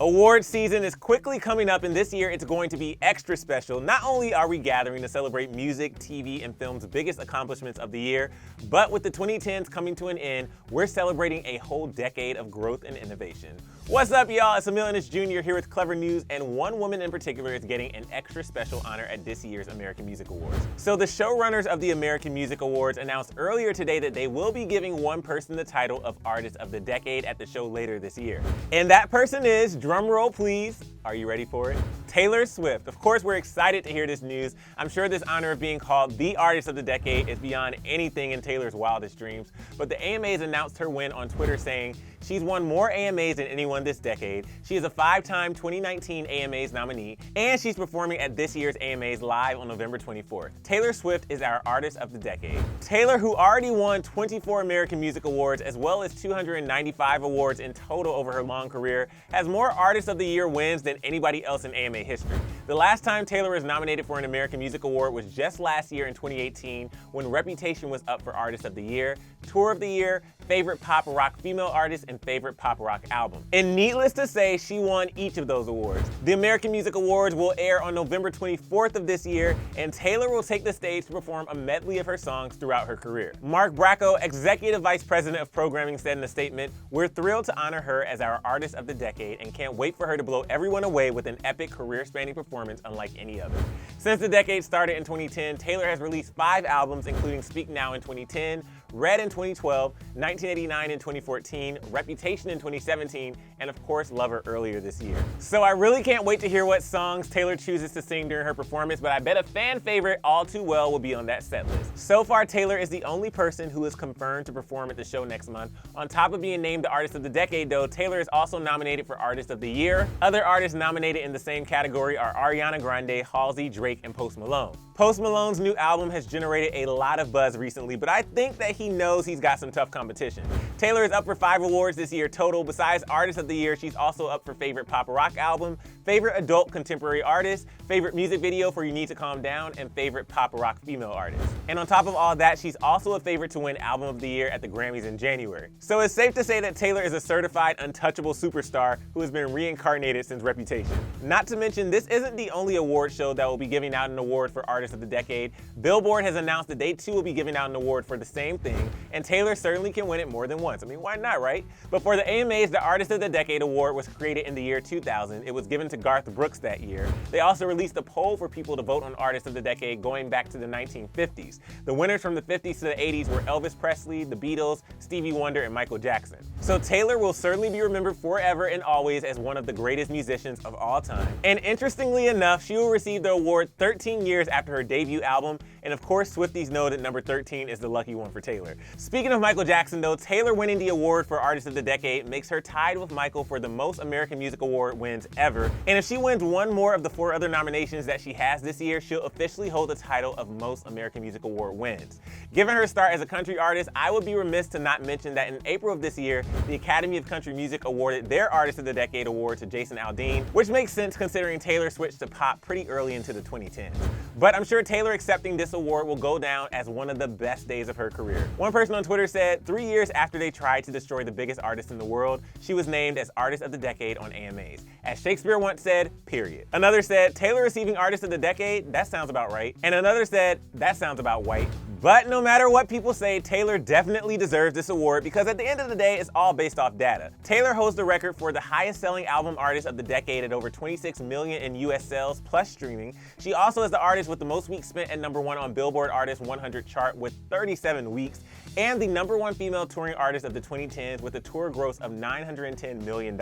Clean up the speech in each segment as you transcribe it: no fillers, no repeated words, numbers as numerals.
Award season is quickly coming up, and this year it's going to be extra special. Not only are we gathering to celebrate music, TV, and film's biggest accomplishments of the year, but with the 2010s coming to an end, we're celebrating a whole decade of growth and innovation. What's up, y'all? It's Emil Ennis Jr. here with Clevver News, and one woman in particular is getting an extra special honor at this year's American Music Awards. So the showrunners of the American Music Awards announced earlier today that they will be giving one person the title of Artist of the Decade at the show later this year. And that person is, drum roll please, are you ready for it? Taylor Swift. Of course, we're excited to hear this news. I'm sure this honor of being called the Artist of the Decade is beyond anything in Taylor's wildest dreams, but the AMAs announced her win on Twitter saying, "She's won more AMAs than anyone this decade. She is a 5-time 2019 AMAs nominee, and she's performing at this year's AMAs live on November 24th. Taylor Swift is our Artist of the Decade." Taylor, who already won 24 American Music Awards as well as 295 awards in total over her long career, has more Artist of the Year wins than anybody else in AMA history. The last time Taylor was nominated for an American Music Award was just last year in 2018 when Reputation was up for Artist of the Year, Tour of the Year, Favorite Pop Rock Female Artist, and Favorite Pop Rock Album. And needless to say, she won each of those awards. The American Music Awards will air on November 24th of this year, and Taylor will take the stage to perform a medley of her songs throughout her career. Mark Bracco, Executive Vice President of Programming, said in a statement, "We're thrilled to honor her as our Artist of the Decade and can't wait for her to blow everyone away with an epic career-spanning performance unlike any other." Since the decade started in 2010, Taylor has released 5 albums, including Speak Now in 2010, Red in 2012, 1989 in 2014, Reputation in 2017, and of course Lover earlier this year. So I really can't wait to hear what songs Taylor chooses to sing during her performance, but I bet a fan favorite, All Too Well, will be on that set list. So far, Taylor is the only person who is confirmed to perform at the show next month. On top of being named the Artist of the Decade though, Taylor is also nominated for Artist of the Year. Other artists nominated in the same category are Ariana Grande, Halsey, Drake, and Post Malone. Post Malone's new album has generated a lot of buzz recently, but I think that he knows he's got some tough competition. Taylor is up for 5 awards this year total. Besides Artist of the Year, she's also up for Favorite Pop Rock Album, Favorite Adult Contemporary Artist, Favorite Music Video for You Need to Calm Down, and Favorite Pop Rock Female Artist. And on top of all that, she's also a favorite to win Album of the Year at the Grammys in January. So it's safe to say that Taylor is a certified untouchable superstar who has been reincarnated since Reputation. Not to mention, this isn't the only award show that will be giving out an award for Artist of the Decade. Billboard has announced that they too will be giving out an award for the same thing, and Taylor certainly can win it more than once. I mean, why not, right? But for the AMAs, the Artist of the Decade award was created in the year 2000. It was given to Garth Brooks that year. They also released a poll for people to vote on Artist of the Decade going back to the 1950s. The winners from the 50s to the 80s were Elvis Presley, the Beatles, Stevie Wonder, and Michael Jackson. So Taylor will certainly be remembered forever and always as one of the greatest musicians of all time. And interestingly enough, she will receive the award 13 years after her debut album, and of course Swifties know that number 13 is the lucky one for Taylor. Speaking of Michael Jackson though, Taylor winning the award for Artist of the Decade makes her tied with Michael for the most American Music Award wins ever, and if she wins one more of the 4 other nominations that she has this year, she'll officially hold the title of most American Music Award wins. Given her start as a country artist, I would be remiss to not mention that in April of this year, the Academy of Country Music awarded their Artist of the Decade award to Jason Aldean, which makes sense considering Taylor switched to pop pretty early into the 2010s. But I'm sure Taylor accepting this award will go down as one of the best days of her career. One person on Twitter said, 3 years after they tried to destroy the biggest artist in the world, she was named as Artist of the Decade on AMAs. As Shakespeare once said, period. Another said, Taylor receiving Artist of the Decade? That sounds about right. And another said, that sounds about white. But no matter what people say, Taylor definitely deserves this award because at the end of the day, it's all based off data. Taylor holds the record for the highest selling album artist of the decade at over 26 million in US sales plus streaming. She also is the artist with the most weeks spent at #1 on Billboard Artist 100 chart with 37 weeks, and the #1 female touring artist of the 2010s with a tour gross of $910 million.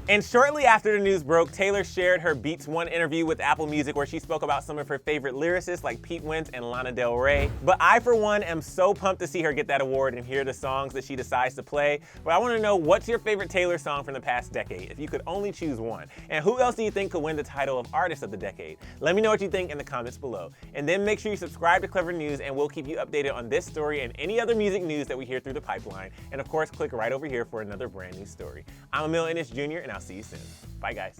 And shortly after the news broke, Taylor shared her Beats One interview with Apple Music where she spoke about some of her favorite lyricists like Pete Wentz and Lana Del Rey. But I, for one, am so pumped to see her get that award and hear the songs that she decides to play. But I want to know, what's your favorite Taylor song from the past decade, if you could only choose one? And who else do you think could win the title of Artist of the Decade? Let me know what you think in the comments below. And then make sure you subscribe to Clevver News and we'll keep you updated on this story and any other music news that we hear through the pipeline. And of course, click right over here for another brand new story. I'm Emil Ennis Jr. and I'll see you soon. Bye guys.